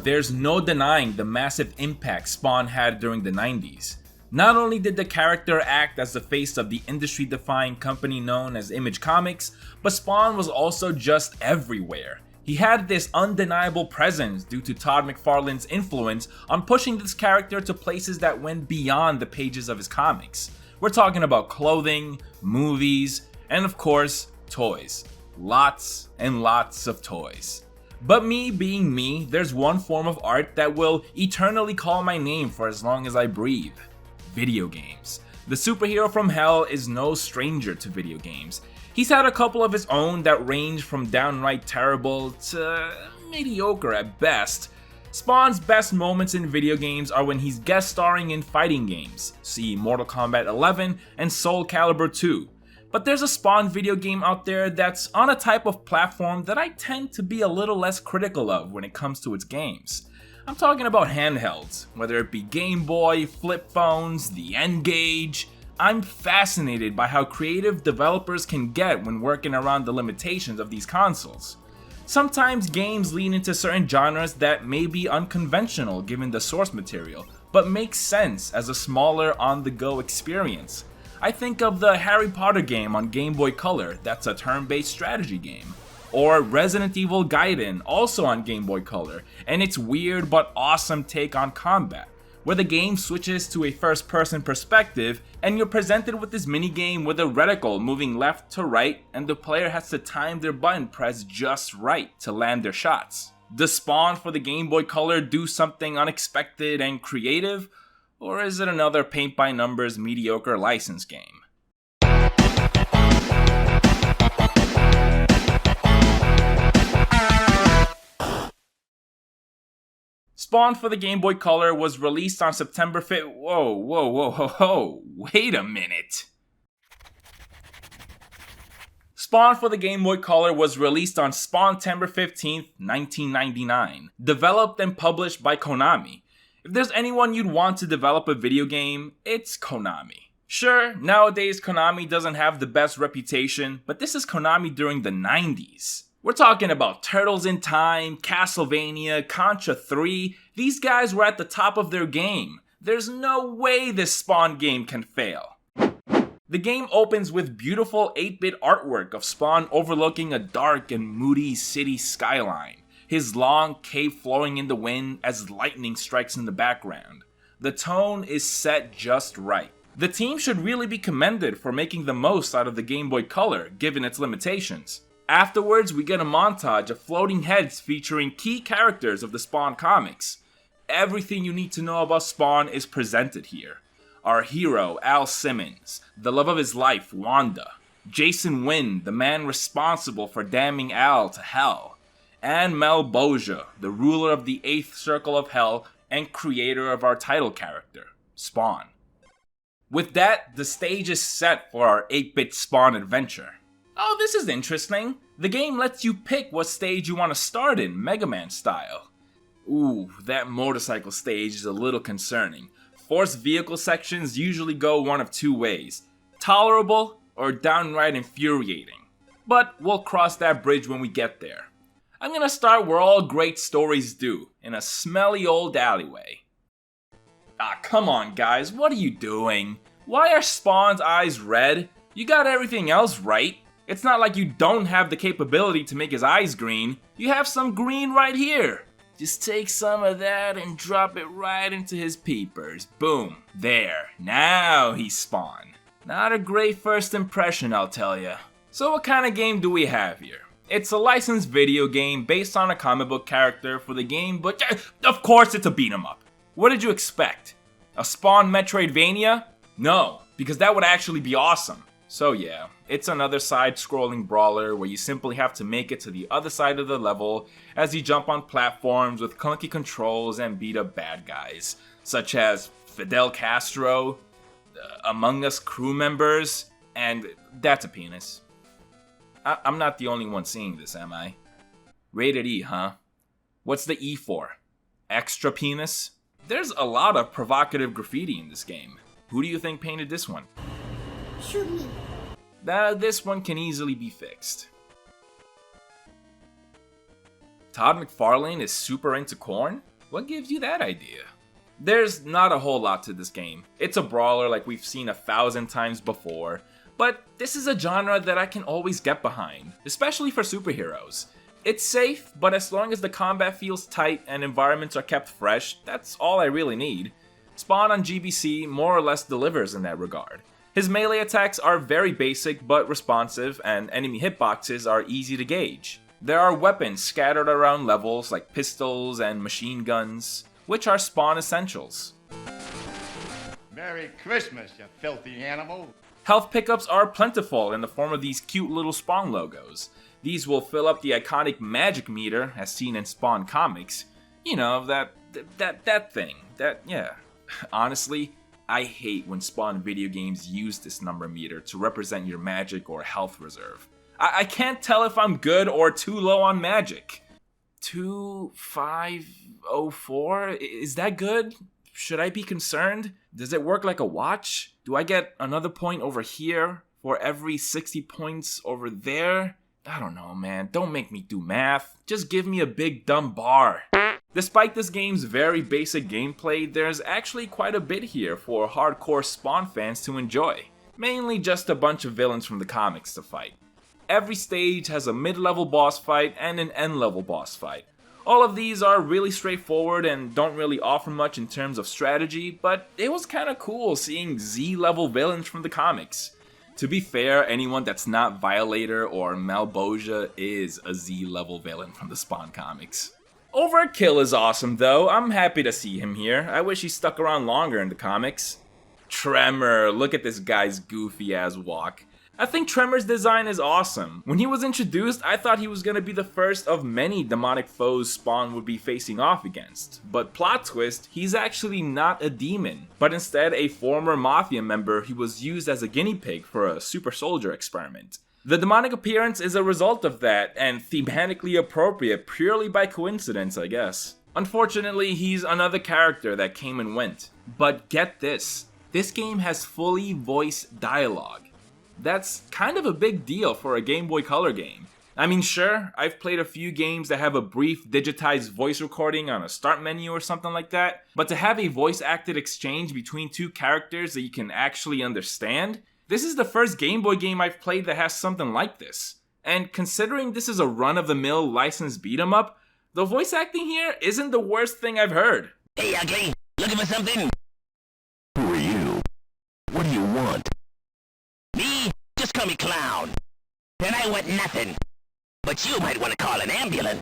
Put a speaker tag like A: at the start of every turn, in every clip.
A: There's no denying the massive impact Spawn had during the 90s. Not only did the character act as the face of the industry-defining company known as Image Comics, but Spawn was also just everywhere. He had this undeniable presence due to Todd McFarlane's influence on pushing this character to places that went beyond the pages of his comics. We're talking about clothing, movies, and of course, toys. Lots and lots of toys. But me being me, there's one form of art that will eternally call my name for as long as I breathe. Video games. The superhero from hell is no stranger to video games. He's had a couple of his own that range from downright terrible to mediocre at best. Spawn's best moments in video games are when he's guest starring in fighting games, see Mortal Kombat 11 and Soul Calibur 2. But there's a Spawn video game out there that's on a type of platform that I tend to be a little less critical of when it comes to its games. I'm talking about handhelds, whether it be Game Boy, flip phones, the N-Gage. I'm fascinated by how creative developers can get when working around the limitations of these consoles. Sometimes games lean into certain genres that may be unconventional given the source material, but make sense as a smaller on-the-go experience. I think of the Harry Potter game on Game Boy Color that's a turn-based strategy game. Or Resident Evil Gaiden, also on Game Boy Color, and its weird but awesome take on combat, where the game switches to a first-person perspective and you're presented with this minigame with a reticle moving left to right and the player has to time their button press just right to land their shots. Does Spawn for the Game Boy Color do something unexpected and creative? Or is it another paint-by-numbers mediocre license game? Spawn for the Game Boy Color was released on September 5th. Whoa, wait a minute. Spawn for the Game Boy Color was released on Spawn-tember 15th, 1999, developed and published by Konami. If there's anyone you'd want to develop a video game, it's Konami. Sure, nowadays Konami doesn't have the best reputation, but this is Konami during the 90s. We're talking about Turtles in Time, Castlevania, Contra 3. These guys were at the top of their game. There's no way this Spawn game can fail. The game opens with beautiful 8-bit artwork of Spawn overlooking a dark and moody city skyline, his long cape flowing in the wind as lightning strikes in the background. The tone is set just right. The team should really be commended for making the most out of the Game Boy Color, given its limitations. Afterwards, we get a montage of floating heads featuring key characters of the Spawn comics. Everything you need to know about Spawn is presented here. Our hero, Al Simmons, the love of his life, Wanda, Jason Wynn, the man responsible for damning Al to hell, and Mel Boja, the ruler of the 8th Circle of Hell and creator of our title character, Spawn. With that, the stage is set for our 8-bit Spawn adventure. Oh, this is interesting. The game lets you pick what stage you want to start in, Mega Man style. Ooh, that motorcycle stage is a little concerning. Forced vehicle sections usually go one of two ways, tolerable or downright infuriating. But we'll cross that bridge when we get there. I'm gonna start where all great stories do, in a smelly old alleyway. Ah, come on guys, what are you doing? Why are Spawn's eyes red? You got everything else right. It's not like you don't have the capability to make his eyes green. You have some green right here. Just take some of that and drop it right into his peepers. Boom. There. Now he's Spawn. Not a great first impression, I'll tell ya. So what kind of game do we have here? It's a licensed video game based on a comic book character for the game, but of course it's a beat 'em up. What did you expect? A Spawn Metroidvania? No, because that would actually be awesome. So yeah, it's another side-scrolling brawler where you simply have to make it to the other side of the level as you jump on platforms with clunky controls and beat up bad guys, such as Fidel Castro, Among Us crew members, and that's a penis. I'm not the only one seeing this, am I? Rated E, huh? What's the E for? Extra penis? There's a lot of provocative graffiti in this game. Who do you think painted this one?
B: Shoot me.
A: This one can easily be fixed. Todd McFarlane is super into corn? What gives you that idea? There's not a whole lot to this game. It's a brawler like we've seen 1,000 times before, but this is a genre that I can always get behind, especially for superheroes. It's safe, but as long as the combat feels tight and environments are kept fresh, that's all I really need. Spawn on GBC more or less delivers in that regard. His melee attacks are very basic but responsive, and enemy hitboxes are easy to gauge. There are weapons scattered around levels like pistols and machine guns, which are Spawn essentials.
B: Merry Christmas, you filthy animal!
A: Health pickups are plentiful in the form of these cute little Spawn logos. These will fill up the iconic magic meter as seen in Spawn comics. You know, that thing. Yeah. Honestly, I hate when Spawn video games use this number meter to represent your magic or health reserve. I can't tell if I'm good or too low on magic. 2504? Is that good? Should I be concerned? Does it work like a watch? Do I get another point over here for every 60 points over there? I don't know, man. Don't make me do math. Just give me a big dumb bar. Despite this game's very basic gameplay, there's actually quite a bit here for hardcore Spawn fans to enjoy. Mainly just a bunch of villains from the comics to fight. Every stage has a mid-level boss fight and an end-level boss fight. All of these are really straightforward and don't really offer much in terms of strategy, but it was kinda cool seeing Z-level villains from the comics. To be fair, anyone that's not Violator or Malboja is a Z-level villain from the Spawn comics. Overkill is awesome though, I'm happy to see him here. I wish he stuck around longer in the comics. Tremor, look at this guy's goofy ass walk. I think Tremor's design is awesome. When he was introduced, I thought he was gonna be the first of many demonic foes Spawn would be facing off against. But plot twist, he's actually not a demon, but instead a former Mafia member who was used as a guinea pig for a super soldier experiment. The demonic appearance is a result of that, and thematically appropriate purely by coincidence, I guess. Unfortunately, he's another character that came and went. But get this game has fully voiced dialogue. That's kind of a big deal for a Game Boy Color game. I mean, sure, I've played a few games that have a brief digitized voice recording on a start menu or something like that, but to have a voice-acted exchange between two characters that you can actually understand, this is the first Game Boy game I've played that has something like this. And considering this is a run-of-the-mill licensed beat-em-up, the voice acting here isn't the worst thing I've heard.
C: Hey, ugly, looking for something? Who are you? What do you want? Me? Just call me Clown. And I want nothing. But you might want to call an ambulance.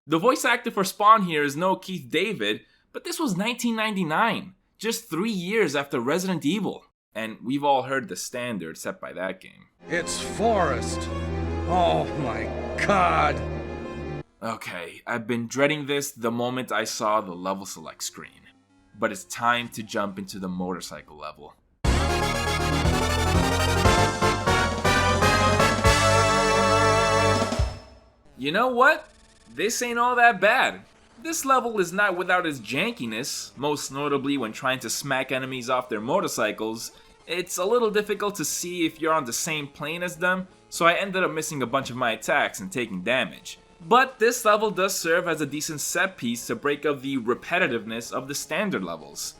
A: The voice actor for Spawn here is no Keith David, but this was 1999, just 3 years after Resident Evil. And we've all heard the standard set by that game.
D: It's Forrest. Oh my god.
A: Okay, I've been dreading this the moment I saw the level select screen. But it's time to jump into the motorcycle level. You know what? This ain't all that bad. This level is not without its jankiness, most notably when trying to smack enemies off their motorcycles. It's a little difficult to see if you're on the same plane as them, so I ended up missing a bunch of my attacks and taking damage. But this level does serve as a decent set piece to break up the repetitiveness of the standard levels.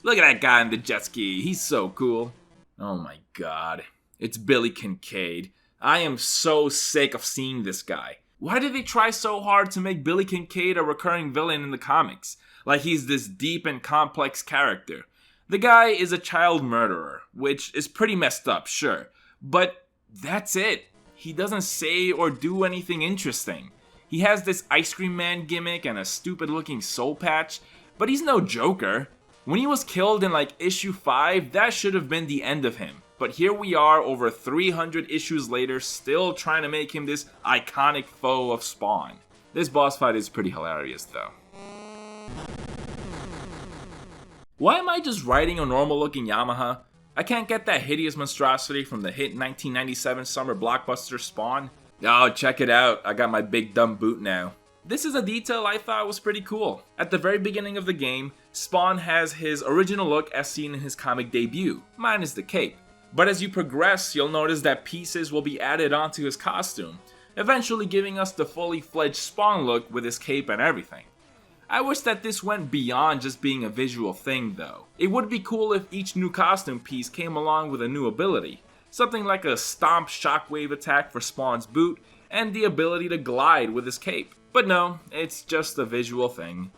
A: Look at that guy in the jet ski, he's so cool. Oh my god, it's Billy Kincaid. I am so sick of seeing this guy. Why did they try so hard to make Billy Kincaid a recurring villain in the comics? Like he's this deep and complex character. The guy is a child murderer, which is pretty messed up, sure. But that's it. He doesn't say or do anything interesting. He has this ice cream man gimmick and a stupid looking soul patch, but he's no Joker. When he was killed in like issue 5, that should have been the end of him. But here we are over 300 issues later, still trying to make him this iconic foe of Spawn. This boss fight is pretty hilarious though. Why am I just riding a normal looking Yamaha? I can't get that hideous monstrosity from the hit 1997 summer blockbuster Spawn. Oh, check it out, I got my big dumb boot now. This is a detail I thought was pretty cool. At the very beginning of the game, Spawn has his original look as seen in his comic debut, minus the cape. But as you progress, you'll notice that pieces will be added onto his costume, eventually giving us the fully fledged Spawn look with his cape and everything. I wish that this went beyond just being a visual thing though. It would be cool if each new costume piece came along with a new ability. Something like a stomp shockwave attack for Spawn's boot, and the ability to glide with his cape. But no, it's just a visual thing.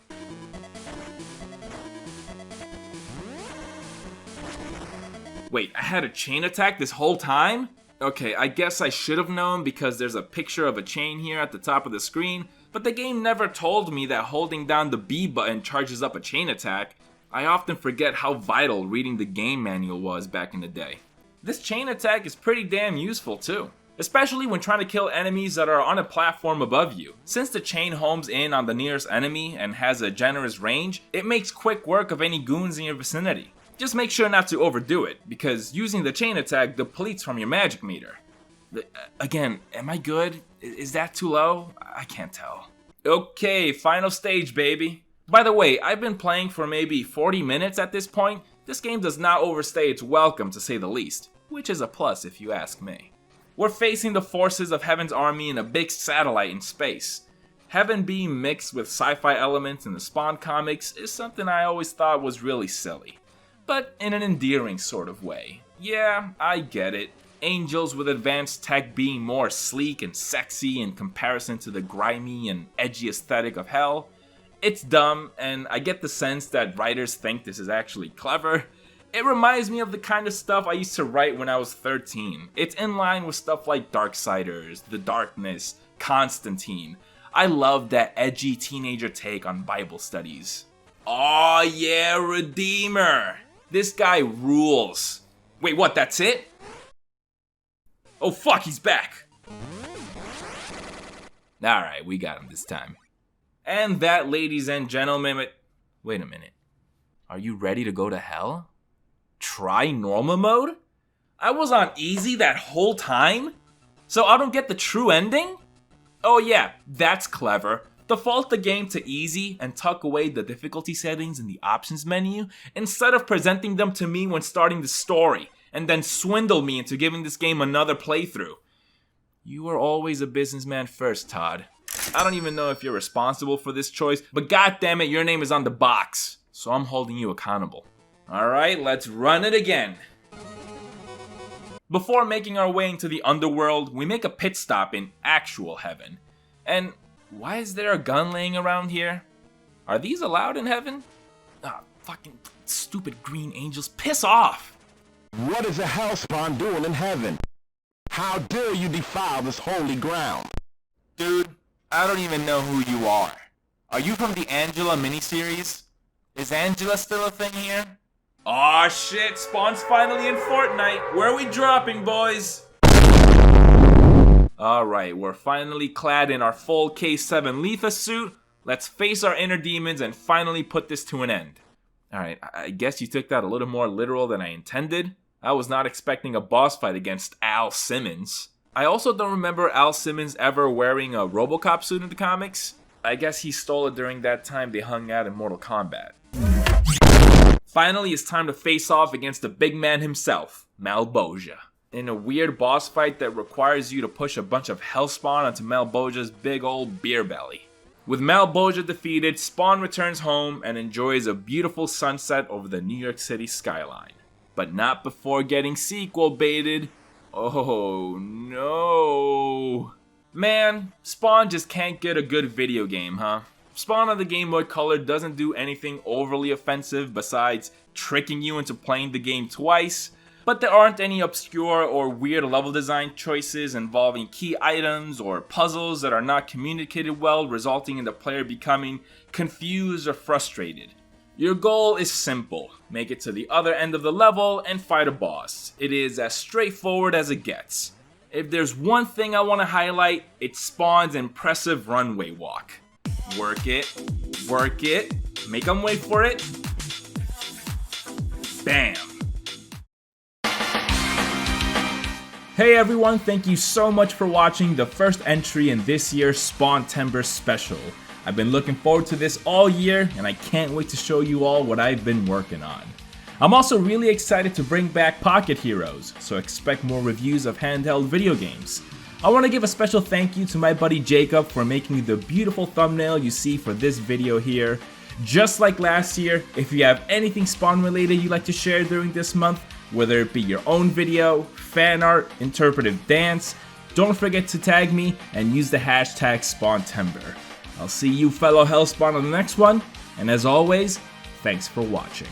A: Wait, I had a chain attack this whole time? Okay, I guess I should have known because there's a picture of a chain here at the top of the screen, but the game never told me that holding down the B button charges up a chain attack. I often forget how vital reading the game manual was back in the day. This chain attack is pretty damn useful too, especially when trying to kill enemies that are on a platform above you. Since the chain homes in on the nearest enemy and has a generous range, it makes quick work of any goons in your vicinity. Just make sure not to overdo it, because using the chain attack depletes from your magic meter. Again, am I good? Is that too low? I can't tell. Okay, final stage, baby. By the way, I've been playing for maybe 40 minutes at this point. This game does not overstay its welcome, to say the least, which is a plus if you ask me. We're facing the forces of Heaven's army in a big satellite in space. Heaven being mixed with sci-fi elements in the Spawn comics is something I always thought was really silly, but in an endearing sort of way. Yeah, I get it. Angels with advanced tech being more sleek and sexy in comparison to the grimy and edgy aesthetic of Hell. It's dumb, and I get the sense that writers think this is actually clever. It reminds me of the kind of stuff I used to write when I was 13. It's in line with stuff like Darksiders, The Darkness, Constantine. I love that edgy teenager take on Bible studies. Aw yeah, Redeemer! This guy rules. Wait, what, that's it? Oh fuck, he's back! Alright, we got him this time. And that, ladies and gentlemen, wait a minute. Are you ready to go to hell? Try normal mode? I was on easy that whole time? So I don't get the true ending? Oh yeah, that's clever. Default the game to easy and tuck away the difficulty settings in the options menu instead of presenting them to me when starting the story, and then swindle me into giving this game another playthrough. You were always a businessman first, Todd. I don't even know if you're responsible for this choice, but goddammit, your name is on the box, so I'm holding you accountable. Alright, let's run it again. Before making our way into the underworld, we make a pit stop in actual heaven. And why is there a gun laying around here? Are these allowed in heaven? Ah, fucking stupid green angels, piss off!
C: What is a hellspawn doing in heaven? How dare you defile this holy ground?
A: Dude, I don't even know who you are. Are you from the Angela miniseries? Is Angela still a thing here? Aw shit, Spawn's finally in Fortnite. Where are we dropping, boys? Alright, we're finally clad in our full K7 Letha suit. Let's face our inner demons and finally put this to an end. Alright, I guess you took that a little more literal than I intended. I was not expecting a boss fight against Al Simmons. I also don't remember Al Simmons ever wearing a RoboCop suit in the comics. I guess he stole it during that time they hung out in Mortal Kombat. Finally, it's time to face off against the big man himself, Malboja. In a weird boss fight that requires you to push a bunch of Hellspawn onto Malboja's big old beer belly. With Malboja defeated, Spawn returns home and enjoys a beautiful sunset over the New York City skyline. But not before getting sequel baited. Oh no. Man, Spawn just can't get a good video game, huh? Spawn on the Game Boy Color doesn't do anything overly offensive besides tricking you into playing the game twice, but there aren't any obscure or weird level design choices involving key items or puzzles that are not communicated well, resulting in the player becoming confused or frustrated. Your goal is simple: make it to the other end of the level and fight a boss. It is as straightforward as it gets. If there's one thing I want to highlight, it's Spawn's impressive runway walk. Work it, make them wait for it. Bam! Hey everyone, thank you so much for watching the first entry in this year's Spawntember special. I've been looking forward to this all year, and I can't wait to show you all what I've been working on. I'm also really excited to bring back Pocket Heroes, so expect more reviews of handheld video games. I want to give a special thank you to my buddy Jacob for making the beautiful thumbnail you see for this video here. Just like last year, if you have anything Spawn related you'd like to share during this month, whether it be your own video, fan art, interpretive dance, don't forget to tag me and use the hashtag SpawnTember. I'll see you fellow Hellspawn on the next one, and as always, thanks for watching.